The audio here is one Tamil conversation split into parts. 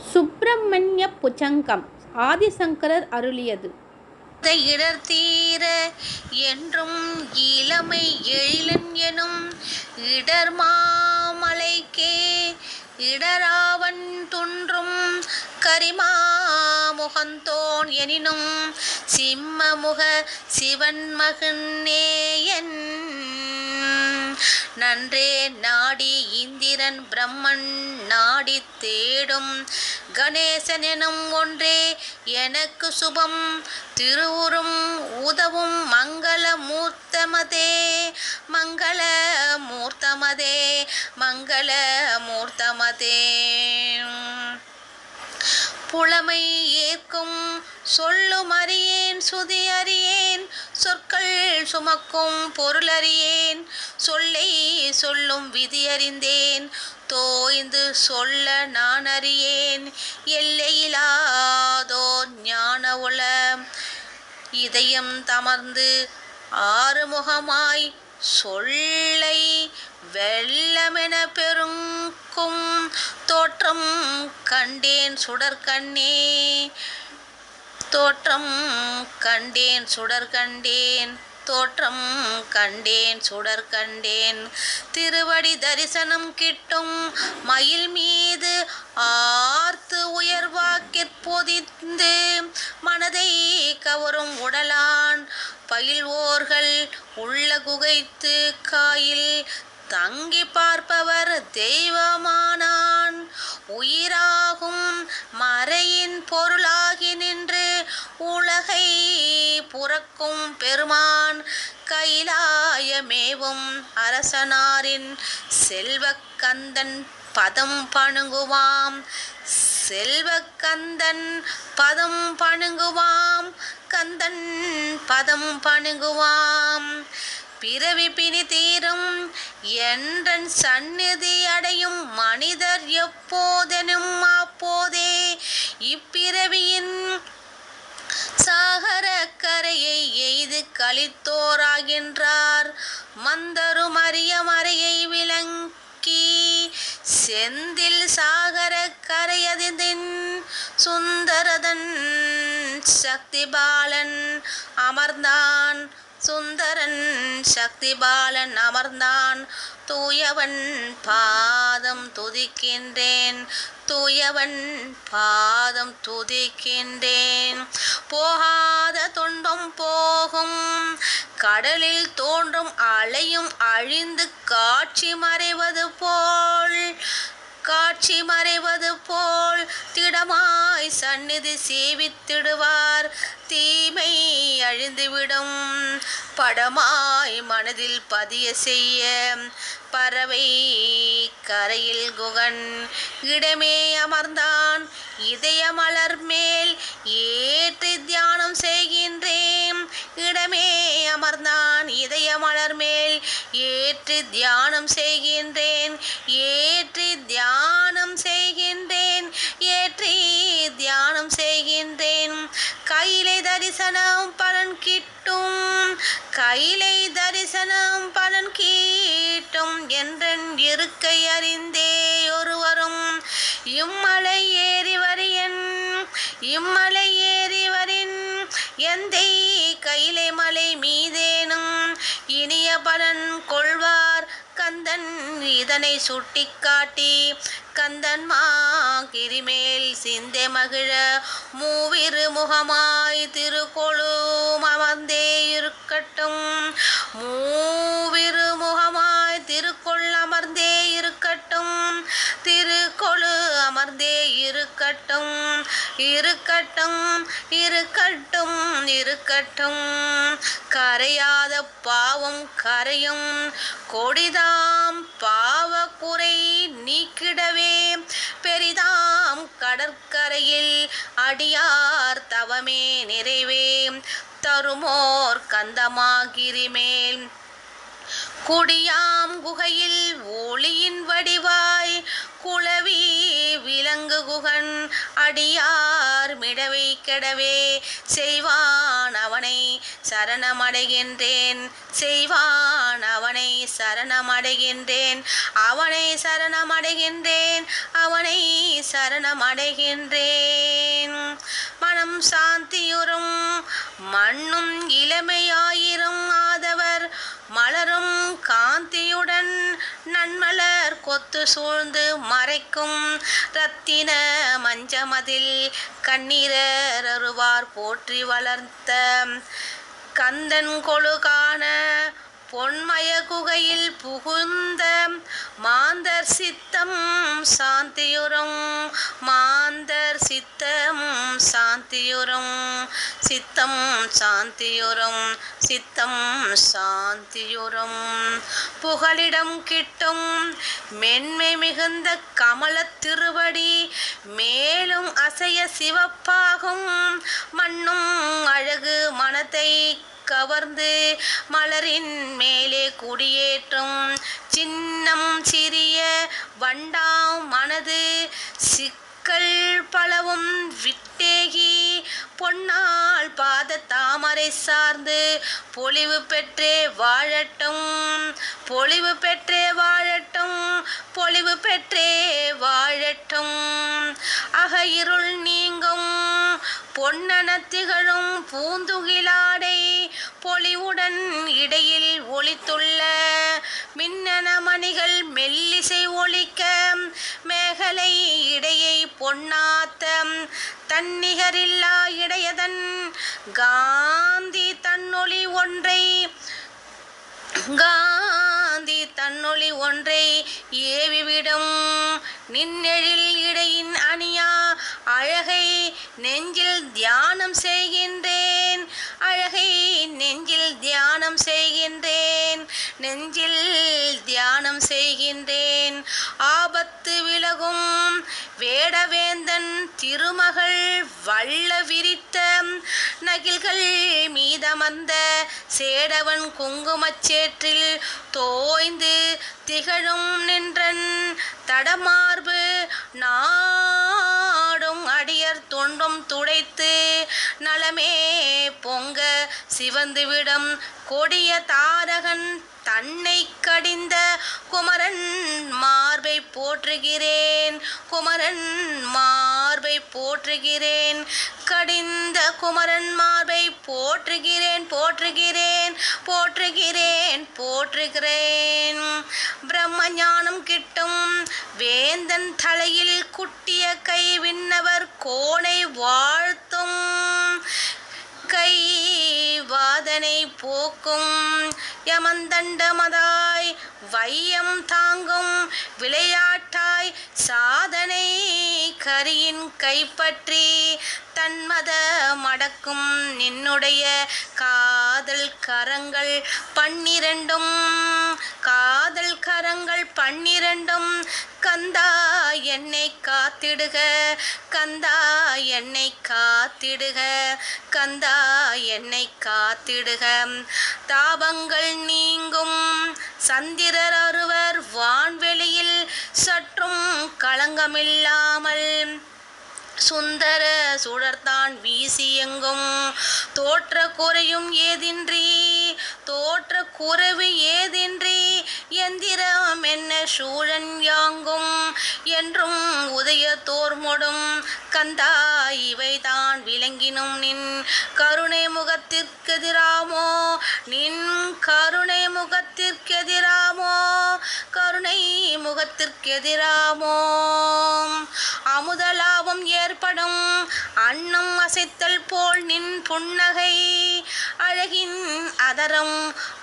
சுப்பிரமணிய புஜங்கம் ஆதிசங்கரர் அருளியது. இடர் தீர என்றும் இளமை எழிலன் எனும் இடர் மாமலைக்கே இடராவன் துன்றும் கரிமா முகந்தோன் எனினும் சிம்மமுக சிவன் மகனேயன் நன்றே நாடி இந்திரன் பிரம்மன் நாடி தேடும் கணேசன் எனும் ஒன்றே எனக்கு சுபம் திருவுரும் உதவும் மங்கள மூர்த்தமதே மங்கள மூர்த்தமதே மங்கள மூர்த்தமதே புலமை ஏற்கும் சொல்லும் அறியேன் சுதி அறியேன் சொற்கள் சுமக்கும் பொருள் அறியேன் சொல்லை சொல்லும் விதி அறிந்தேன் தோய்ந்து சொல்ல நான் அறியேன் எல்லையிலாதோ ஞான உள இதயம் தமர்ந்து ஆறுமுகமாய் சொல்லை வெள்ளமென பெருக்கும் தோற்றம் கண்டேன் சுடற்கண்ணே தோற்றம் கண்டேன் சுடர் கண்டேன் தோற்றம் கண்டேன் சுடர் கண்டேன் திருவடி தரிசனம் கிட்டும் மயில் மீது ஆர்த்து உயர்வாக்கிற்பொதிந்து மனதை கவரும் உடலான் பயில்வோர்கள் உள்ள குகைத்து காயில் தங்கி பார்ப்பவர் தெய்வமானான் உயிராகும் மறையின் பொருளாகி நின்று உலகை புறக்கும் பெருமான் கைலாயமேவும் அரசனாரின் செல்வக்கந்தன் பதம் பணுங்குவாம் செல்வக்கந்தன் பதம் பணுங்குவாம் கந்தன் பதம் பணுங்குவாம் பிறவி பிணி தீரும் என்றன் சந்நிதி அடையும் மனிதர் எப்போதெனும் அப்போதே இப்பிறவியின் சாகர கரையை எய்து கழித்தோராகின்றார் மந்தரும் அரிய மறையை விளங்கி செந்தில் சாகர கரையதின் சுந்தரதன் சக்திபாலன் அமர்ந்தான் சுந்தரன் சக்திபாலன் அமர்ந்தான் தூயவன் பாதம் துதிக்கின்றேன் தூயவன் பாதம் துதிக்கின்றேன் போகாத துன்பம் போகும் கடலில் தோன்றும் அலையும் அழிந்து காட்சி மறைவது போல் திடமாய் சந்நிதி சேவித்திடுவார் தீமை அழிந்துவிடும் படமாய் மனதில் பதிய செய்ய பறவை கரையில் குகன் இடமே அமர்ந்தான் இதய மலர் மேல் ஏற்றி தியானம் செய்கின்றேன் இடமே அமர்ந்தான் இதய மலர் மேல் ஏற்றி தியானம் செய்கின்றேன் ஏற்றி தியானம் செய்கின்றேன் ஏற்றி தியானம் செய்கின்றேன் கையிலை தரிசனம் பலன் கிட்டும் கையிலை தரிசனம் பலன் கிட்டும் என்றன் இருக்கை அறிந்தே ஒருவரும் இம்மலை ஏறி வரின் எந்தை கையிலை மலை மீதேனும் இனிய பலன் கொள்வார் கந்தன் இதனை சுட்டிக்காட்டி கந்தன் மாகிரிமேல் சிந்தை மகிழ மூவிரு முகமாய் திருக்கொழு அமர்ந்தே இருக்கட்டும் மூவிரு முகமாய் திருக்கொள் அமர்ந்தே இருக்கட்டும் திருக்கொழு அமர்ந்தே இருக்கட்டும் இருக்கட்டும் இருக்கட்டும் இருக்கட்டும் கரையாத பாவம் கரையும் கொடிதாம் பாவ குறை நீக்கிடவே பெரிதாம் கடற்கரையில் அடியார் தவமே நிறைவே தருமோர் கந்தமாகிரிமேல் குடியாம் குகையில் ஒளியின் வடிவாய் குளவி விலங்கு குகன் அடியார் மிடவை கெடவே செய்வான் அவனை சரணமடைகின்றேன் செய்வான் அவனை சரணமடைகின்றேன் அவனை சரணமடைகின்றேன் அவனை சரணமடைகின்றேன் மனம் சாந்தியுறும் மண்ணும் இளமையாயிரும் ஆதவர் மலரும் காந்தியுடன் நன்மலர் கொத்து சூழ்ந்து மறைக்கும் இரத்தின மஞ்சமதில் கண்ணீரர் அருவார் போற்றி வளர்த்த கந்தன் கொழுகான பொன்மய குகையில் புகுந்த மாந்தர் சித்தம் சாந்தியுறும் மாந்தர் சித்தம் சாந்தியுறும் சித்தம் சாந்தியுறும் சித்தம் சாந்தியுறும் புகலிடம் கிட்டும் மென்மை மிகுந்த கமலத் திருவடி மேலும் அசைய சிவப்பாகும் மண்ணும் அழகு மனத்தை கவர்ந்து மலரின் மேலே குடியேற்றும் சின்னம் சிறிய வண்டாம் மனது சிக்கல் பலவும் விட்டேகி பொன்னால் பாத தாமரை சார்ந்து பொலிவு பெற்றே வாழட்டும் பொலிவு பெற்றே வாழட்டும் பொலிவு பெற்றே வாழட்டும் அக இருள் நீங்கும் பொன்னன திகழும் பூந்துகிலாடை பொலிவுடன் இடையில் ஒளித்துள்ள மின்னன மணிகள் மெல்லிசை ஒலிக்க மேகலை இடையை பொன்னாத்த தன்னிகரில்லா இடையதன் காந்தி தன்னொளி ஒன்றை காந்தி தன்னொளி ஒன்றை ஏவிவிடும் நின்னெழில் இடையின் அணியா அழகை நெஞ்சில் தியானம் செய்கின்றேன் அழகை நெஞ்சில் தியானம் செய்கின்றேன் நெஞ்சில் தியானம் செய்கின்றேன் ஆபத்து விலகும் வேடவேந்தன் திருமகள் வள்ள விரித்த நகில்கள் மீதமர்ந்த சேடவன் குங்குமச்சேற்றில் தோய்ந்து திகழும் நின்றன் தடமார்பு நாடும் அடியர் தொண்டும் துடைத்து நலமே பொங்க சிவந்துவிடும் கொடிய தாரகன் தன்னை கடிந்த குமரன் மார்பை போற்றுகிறேன் குமரன் மார்பை போற்றுகிறேன் கடிந்த குமரன் மார்பை போற்றுகிறேன் போற்றுகிறேன் போற்றுகிறேன் போற்றுகிறேன் பிரம்ம ஞானம் கிட்டும் வேந்தன் தலையில் குட்டிய கை விண்ணவர் கோணை வாழ்த்தும் கை வாதனை போக்கும் யமந்தண்டமதாய் வையம் தாங்கும் விளையாட்டாய் சாதனை கரியின் கைப்பற்றி தன்மத மடக்கும் நின்னுடைய காதல் கரங்கள் 12 காதல் கரங்கள் 12 கந்தா என்னை காத்திடுக கந்தா என்னை காத்திடுக கந்தா என்னை காத்திடுக தாபங்கள் நீங்கும் சந்திரர் அருவர் வான்வெளியில் சற்றும் களங்கமில்லாமல் சுந்தர சுடர்தான் வீசி எங்கும் தோற்ற குறையும் ஏதின்றி தோற்ற குறைவு ஏதின்றி எந்திரம் என்ன சூழன் யாங்கும் என்றும் உதய தோர்மொடும் கந்தா இவைதான் விளங்கினும் நின் கருணை முகத்திற்கெதிராமோ நின் கருணை முகத்திற்கெதிராமோ கருணை முகத்திற்கெதிராமோ அமுதலாபம் ஏற்படும் அன்னம் அசைத்தல் போல் நின் புன்னகை அழகின் அதரம்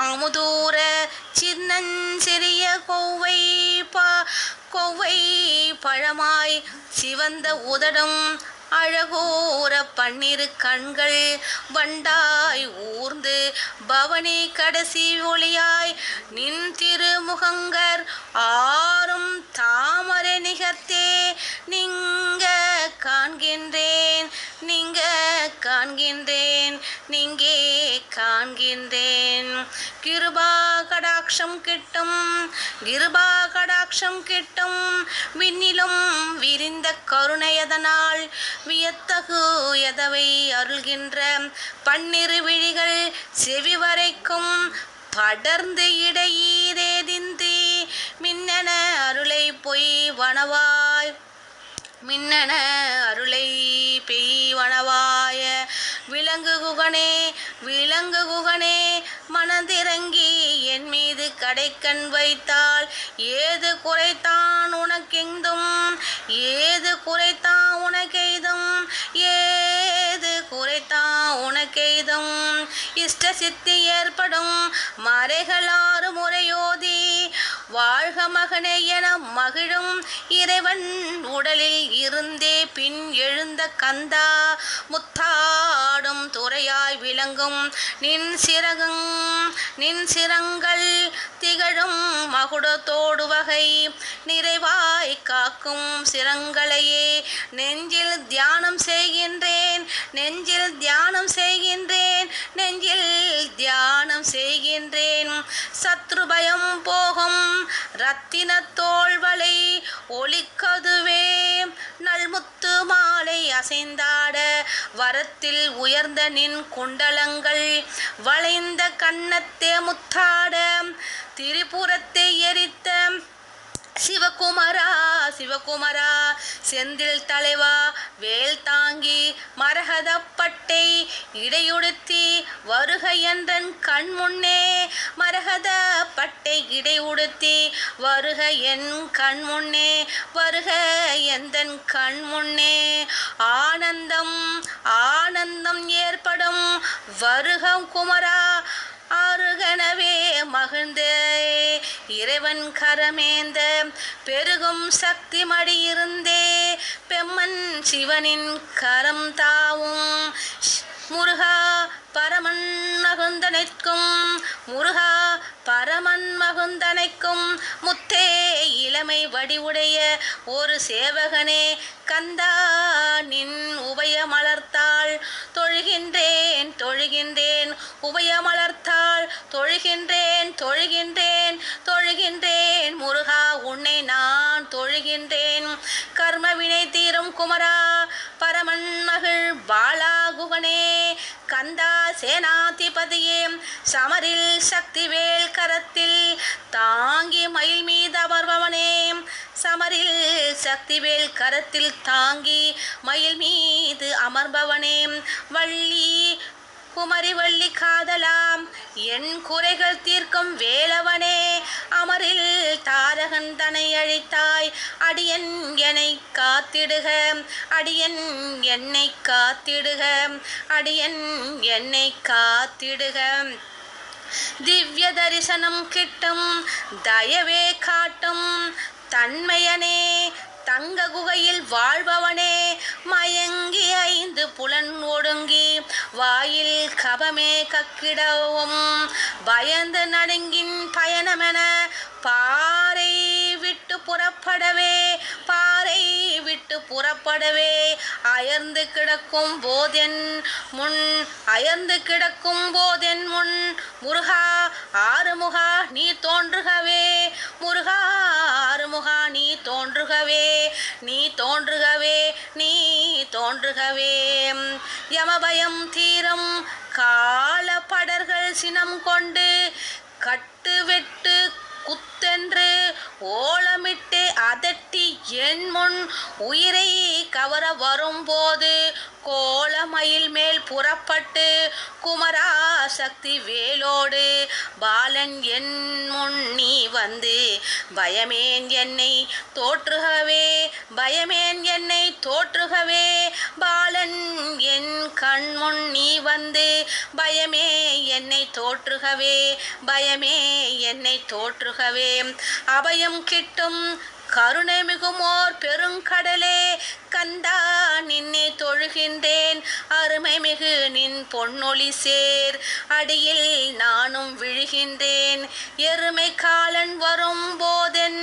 அமுதூர சின்னஞ்சிறிய கொவ்வை பழமாய் சிவந்த உதடும் அழகோர 12 கண்கள் வண்டாய் ஊர்ந்து பவனி கடைசி ஒளியாய் நின் திருமுகங்கர் ஆறும் தாமரை நிகர்த்தே நீங்க காண்கின்றேன் நீங்க காண்கின்றேன் நீங்கே காண்கின்றேன் கிருபா கடாட்சம் கிட்டும், கிருபா கடாட்சம் கிட்டும். விண்ணிலும் விரிந்த கருணையதனால் வியத்தகு எதவை அருள்கின்ற பன்னிரு விழிகள் செவி வரைக்கும் படர்ந்து இடையீரேதின்றி மின்னென அருளை பொய் வனவாய், மின்னென அருளை பெய்வனவாய. விலங்கு குகனே, விலங்கு குகனே, மனதிறங்கி என் மீது கடைக்கண் வைத்தால் ஏது குறைத்தான் உனக்கெங்கும், ஏது குறைத்தான் உனக்கெய்தும், ஏது குறைத்தான் உனக்கெய்தும். இஷ்ட சித்தி ஏற்படும் மறைகளாறு முறையோதி வாழ்க மகனே என மகிழும் இறைவன் உடலில் இருந்தே பின் எழுந்த கந்தா. முத்தாடும் துறையாய் விளங்கும் நின் சிறகும், நின் சிரங்கள் திகழும் மகுடத்தோடு வகை நிறைவாய் காக்கும் சிரங்களையே நெஞ்சில் தியானம் செய்கின்றேன், நெஞ்சில் தியானம் செய்கின்றேன், நெஞ்சில் தியானம் செய்கின்றேன். சத்ரு பயம் போகும் ரத்தின தோள்வளை ஒளிக்கதுவே நல்முத்து மாலை அசைந்தாட வரத்தில் உயர்ந்த நின் குண்டலங்கள் வளைந்த கண்ணத்தே முத்தாட திரிபுரத்தை எரித்த சிவகுமரா, சிவகுமரா, செந்தில் தலைவா, வேல் தாங்கி மரகதப்பட்டை இடையுடுத்தி வருக என்றன் கண் முன்னே, மரகத பட்டை இடையுடுத்தி வருக என் கண் முன்னே, வருக எந்தன் கண் முன்னே. ஆனந்தம் ஆனந்தம் ஏற்படும் வருக குமரா, ஆறுகனவே மகிழ்ந்த இறைவன் கரமேந்த பெருகும் சக்தி மடியிருந்தே பெம்மன் சிவனின் கரம் தாவும். முருகா பரமன் மகுந்தனைக்கும், முருகா பரமன் மகுந்தனைக்கும் முத்தே இளமை வடிவுடைய ஒரு சேவகனே கந்தா நின் உபயமலர்த்தாள் தொழுகின்றேன், தொழுகின்றேன், உபயமலர்த்தாள் தொழுகின்றேன், தொழுகின்றேன், தொழுகின்றேன். முருகா உன்னை நான் தொழுகின்றேன். கர்மவினை தீரும் குமரா, பரமன் மகிழ் பாலா குகனே, கந்தா சேனாதிபதியே, சமரில் சக்திவேல் கரத்தில் தாங்கி மயில் மீது அமர்பவனே, சமரில் சக்திவேல் கரத்தில் தாங்கி மயில் மீது அமர்பவனே. வள்ளி குமரி வள்ளி காதலாம் என் குறைகள் தீர்க்கும் வேலவனே, அமரில் தாரகன் தனை அழித்தாய் அடியன் என்னை காத்திடுக, அடியன் என்னை காத்திடுக, அடியன் என்னை காத்திடுக. திவ்ய தரிசனம் கிட்டும் தயவே காட்டும் தன்மையனே, தங்க குகையில் வாழ்பவனே, மயங்கி ஐந்து புலன் ஒடுங்கி வாயில் கபமே கக்கிடவும் பயந்து நடுங்கின் பயணமென பாறை விட்டு புறப்படவே, பாறை விட்டு புறப்படவே அயர்ந்து கிடக்கும் போதென் முன், அயர்ந்து கிடக்கும் போதென் முன். முருகா ஆறுமுகா நீ தோன்றுகவே, முருகா ஆறுமுகா நீ தோன்றுகவே, நீ தோன்றுகவே, நீ தோன்றுகவே. யமபயம் தீரம் கால படர்கள் சினம் கொண்டு கட்டு வெட்டு குத்தென்று ஓலமிட்டு அதட்டி என் முன் உயிரை கவர வரும்போது கோலமயில் மேல் புறப்பட்டு குமரா சக்தி வேலோடு பாலன் என் முன் நீ வந்து பயமேன் என்னை தோற்றுகவே, பயமேன் என்னை தோற்றுகவே. பாலன் என் கண் முன் நீ வந்து பயமே என்னை தோற்றுகவே, பயமே என்னை தோற்றுகவே. அபயம் கிட்டும் கருணை மிகுமோர் பெருங்கடலே, கந்தா நின்னை தொழுகின்றேன். அருமை மிகு நின் பொன்னொழி சேர் அடியில் நானும் விழுகின்றேன். எருமை காலன் வரும் போதென்,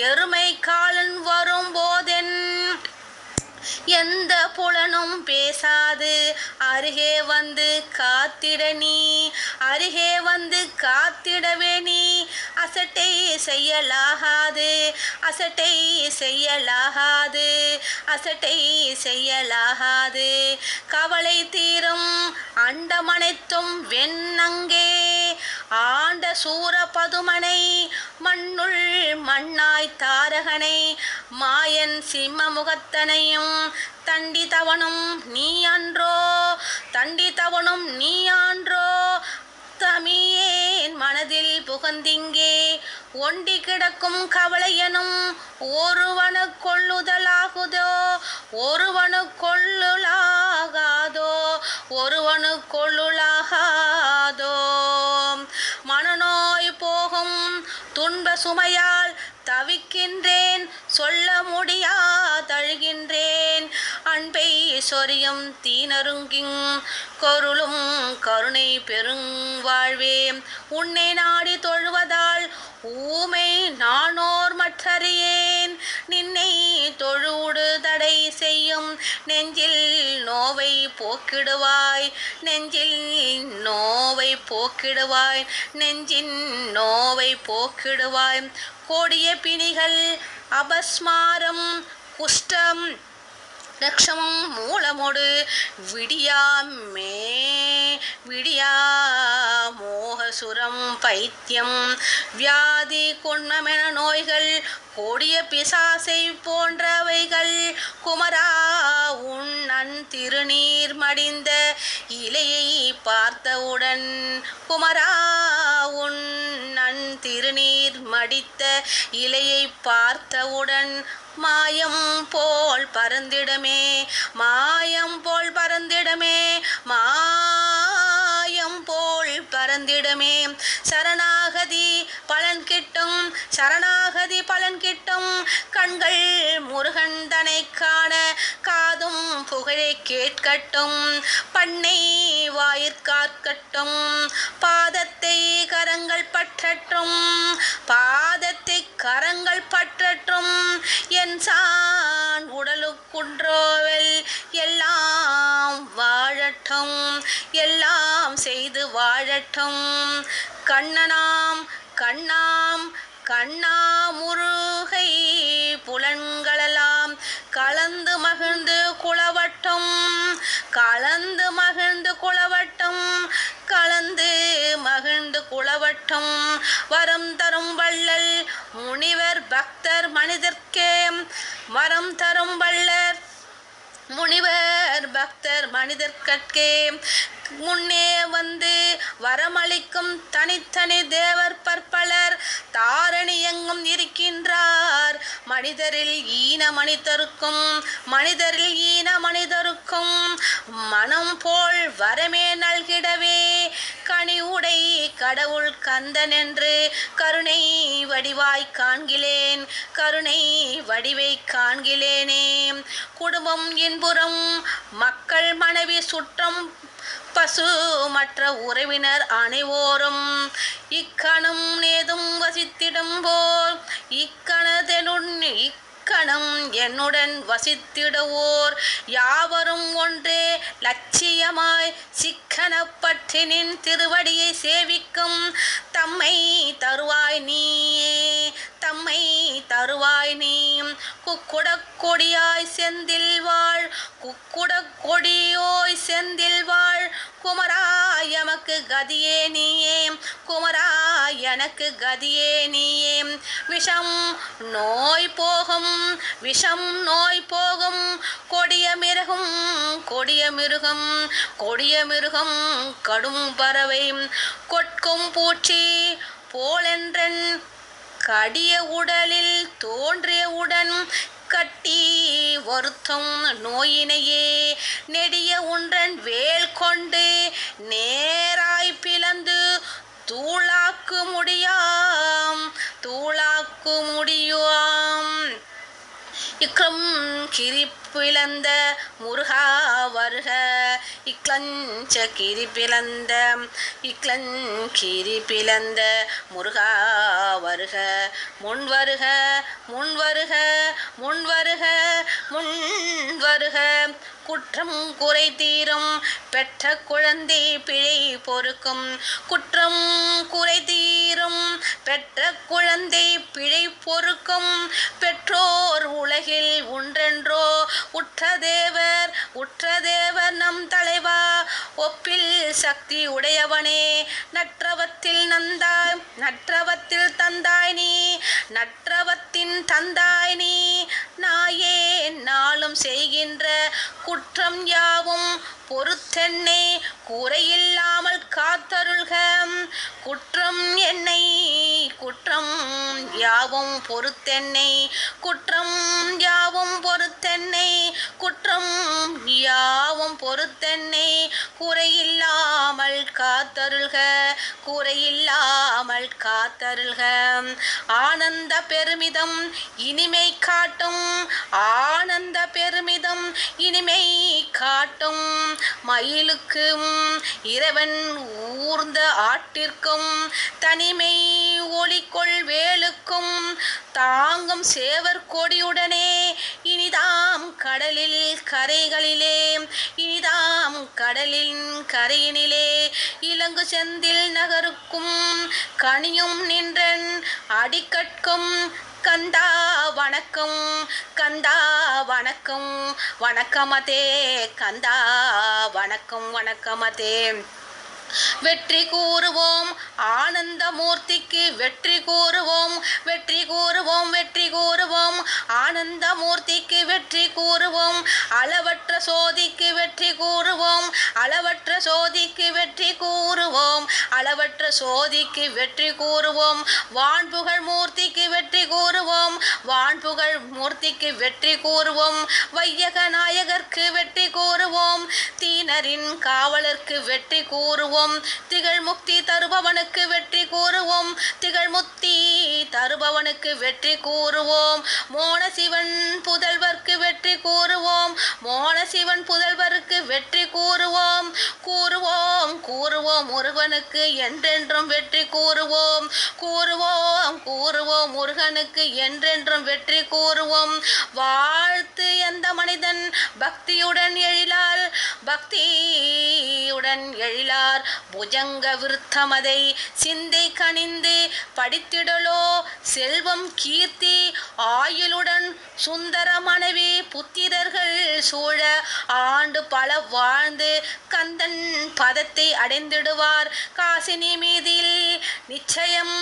எருமை காலன் வரும் போதென் எந்த புலனும் பேசாது அருகே வந்து காத்திட நீ, அருகே வந்து காத்திடவே நீ. அசட்டை செய்யலாகாது, அசட்டை செய்யலாகாது, அசட்டை செய்யலாகாது. கவலை தீரும் அண்டமனைத்தும் வெண்ணங்கே ஆண்ட சூர பதுமனை, மண்ணுள் மண்ணாய் தாரகனை, மாயன் சிம்ம முகத்தனையும் தண்டித்தவனும் நீ அன்றோ, தண்டித்தவனும் நீ அன்றோ. தமியேன் மனதில் புகந்திங்கே ஒண்டி கிடக்கும் கவலையனும் ஒருவனு கொள்ளுதலாகுதோ, ஒருவனு கொள்ளுலாகாதோ, ஒருவனு கொள்ளுலாகாதோ. மனநோய் போகும் துன்ப சுமையால் தவிக்கின்றேன், சொல்ல முடியா தழுகின்றேன். அன்பை சொரியும் தீனருங்கிங் கொருளும் கருணை பெருங்வாழ்வே. உன்னை நாடி தொழுவதால் ஊமை நானோர் மற்றறியேன். நின்னை தொழுடு தடை செய்யும் நெஞ்சில் நோவை போக்கிடுவாய், நெஞ்சில் நோவை போக்கிடுவாய், நெஞ்சின் நோவை போக்கிடுவாய். கோடிய பிணிகள் அபஸ்மாரம் குஷ்டம் லட்சமும் மூலமோடு விடியாமே, விடியா மோகசுரம் பைத்தியம் வியாதி கொன்மமென நோய்கள் கொடிய பிசாசை போன்றவைகள். குமரா உன் திருநீர் மடிந்த இலையை பார்த்தவுடன், குமரா உன் திருநீர் மடித்த இலையை பார்த்தவுடன் மாயம் போல் பறந்திடமே, மாயம் போல் பறந்திடமே, மாயம் போல் பறந்திடமே. சரணாகதி பலன் கிட்டும், சரணாகதி பலன் கிட்டும். கண்கள் முருகன் தனை காண காதும் புகழை கேட்கட்டும், பண்ணை வாயிற்காற்கட்டும். பாதத்தை கரங்கள் பற்றட்டும், பாதத்தை கரங்கள் பற்றட்டும். என் சான் உடலுக்குன்றோவல் எல்லாம் வாழட்டும், எல்லாம் செய்து வாழட்டும். கண்ணனாம் கண்ணாம் கண்ணா முருகை புலன்களெல்லாம் கலந்து மகிழ்ந்து குளவட்டும், கலந்து மகிழ்ந்து குளவட்டும், கலந்து மகிழ்ந்து குளவட்டும். வரம் தரும் வள்ளல் முனிவர் பக்தர் மனிதர்க்கே, வரம் தரும் வள்ளர் முனிவர் பக்தர் மனிதர்க்கே. முன்னே வந்து வரமளிக்கும் தனித்தனி தேவர் பற்பலர் தாரணி எங்கும் இருக்கின்றார். மனிதரில் ஈன மனிதருக்கும், மனிதரில் ஈன மனிதருக்கும் மனம் போல் வரமே நல்கிடவே. கனி உடை கடவுள் கந்தன் என்று கருணை வடிவாய் காண்கிலேன், கருணை வடிவை காண்கிலேனே. குடும்பம் இன்புறம் மக்கள் மனைவி சுற்றம் பசு மற்ற உறவினர் அனைவோரும் இக்கணம் நேதும் வசித்திடும் போர், இக்கணம் என்னுடன் வசித்திடுவோர் யாவரும் ஒன்றே லட்சியமாய் சிக்கனப்பற்றி நின் திருவடியை சேவிக்கும். தம்மை தருவாய் நீயே, தம்மை தருவாய் நீ. குக்குடக் கொடியாய் செந்தில் வாழ், குக்குடக் கொடியோய் செந்தில் வாழ். குமரா எமக்கு கதியே நீயே, குமரா எனக்கு கதியே நீயே. விஷம் நோய் போகும், விஷம் நோய் போகும். கொடிய மிருகம், கொடிய மிருகம், கொடிய மிருகம் கடும் பறவை கொட்கும் பூச்சி போலென்றன் கடிய உடலில் தோன்றியவுடன் கட்டி வருத்தம் நோயினையே நெடிய உன்றன் வேல் கொண்டு நேராய் பிளந்து தூளாக்கு முடியாம், தூளாக்கு முடியாம். இக்ரம் கிரிப்பிளந்த முருகா வருக, இக்லஞ்ச கிரிப்பிளந்த, இக்லங்கிரி பிளந்த முருகா வருக. முன் வருக, முன் வருக, முன் வருக, முன் வருக. வருக குற்றம் குறை தீரும் பெற்ற குழந்தை பிழை பொறுக்கும் குற்றம் குறை தீரும் பெற்ற குழந்தை பிழை பொறுக்கும் பெற்றோர் உலகில் ஒன்றென்றோ உற்ற தேவர் நம் தலைவா ஒப்பில் சக்தி உடையவனே நற்றவத்தில் தந்தாய் நீ நற்றவத்தின் தந்தாய் நீ நாயே நாளும் செய்கின்ற குற்றம் யாவும் பொறுத்தென்னை குறையில்லாமல் காத்தருள்க குற்றம் யாவும் பொறுத்தென்னை குற்றம் யாவும் பொறுத்தென்னை குறையில்லாமல் காத்தருள்க ஆனந்த பெருமிதம் இனிமை காட்டும் மயிலுக்கும் இறைவன் ஊர்ந்த ஆட்டிற்கும் தனிமை ஒளிகொள் வேலுக்கும் தாங்கும் சேவர் கொடியுடனே இனிதாம் கடலின் கரையினிலே இலங்கு செந்தில் நகருக்கும் கனியும் நின்றன் அடிக்கட்கும் கந்தா வணக்கமதே கந்தா வணக்கமதே வெற்றி கூறுவோம் ஆனந்த மூர்த்திக்கு வெற்றி கூறுவோம் ஆனந்த மூர்த்திக்கு வெற்றி கூறுவோம் அளவற்ற சோதிக்கு வெற்றி கூறுவோம் வான்புகழ் மூர்த்திக்கு வெற்றி கூறுவோம் வையக நாயகர்க்கு வெற்றி கூறுவோம் தீனரின் காவலர்க்கு வெற்றி கூறுவோம் திகழ்முக்தி தருபவனுக்கு வெற்றி கூறுவோம் மோனசிவன் புதல்வர்க்கு வெற்றி கூறுவோம் முருகனுக்கு என்றென்றும் வெற்றி கூறுவோம் முருகனுக்கு என்றென்றும் வெற்றி கூறுவோம் வாழ்த்து எந்த மனிதன் பக்தியுடன் எழிலார் புஜங்க விருத்தமதை சிந்தை கனிந்து படித்திடலோ செல்வம் கீர்த்தி ஆயுளுடன் சுந்தர மனைவி புத்திரர்கள் சூழ ஆண்டு பல வாழ்ந்து கந்தன் பதத்தை அடைந்திடுவார் காசினி மீதில் நிச்சயம்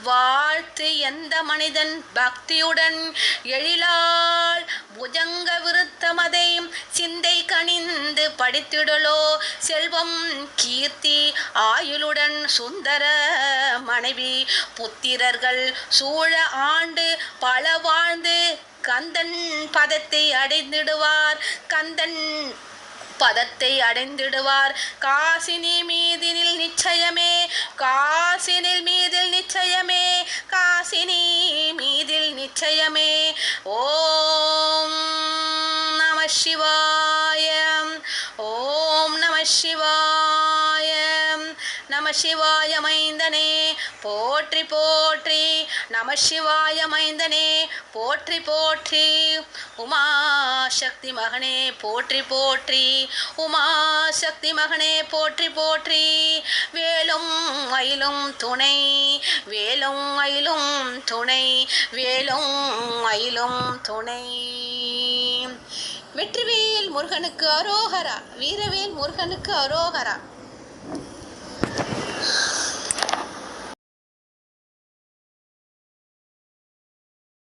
வாழ்த்து எந்த மனிதன் பக்தியுடன் எழிலால் புஜங்க விருத்தமதை சிந்தை கனிந்து படித்திடலோ செல்வம் கீர்த்தி ஆயுளுடன் சுந்தர மனைவி புத்திரர்கள் சூழ ஆண்டு பல வாழ்ந்து கந்தன் பதத்தை அடைந்திடுவார் காசினி மீதில் நிச்சயமே ஓம் நம சிவாய நம சிவாய மைந்தனே போற்றி போற்றி நம சிவாய மைந்தனே போற்றி போற்றி உமாசக்தி மகனே போற்றி போற்றி உமாசக்தி மகனே போற்றி போற்றி வேலும் மயிலும் துணை வெற்றிவேல் முருகனுக்கு அரோகரா வீரவேல் முருகனுக்கு அரோகரா.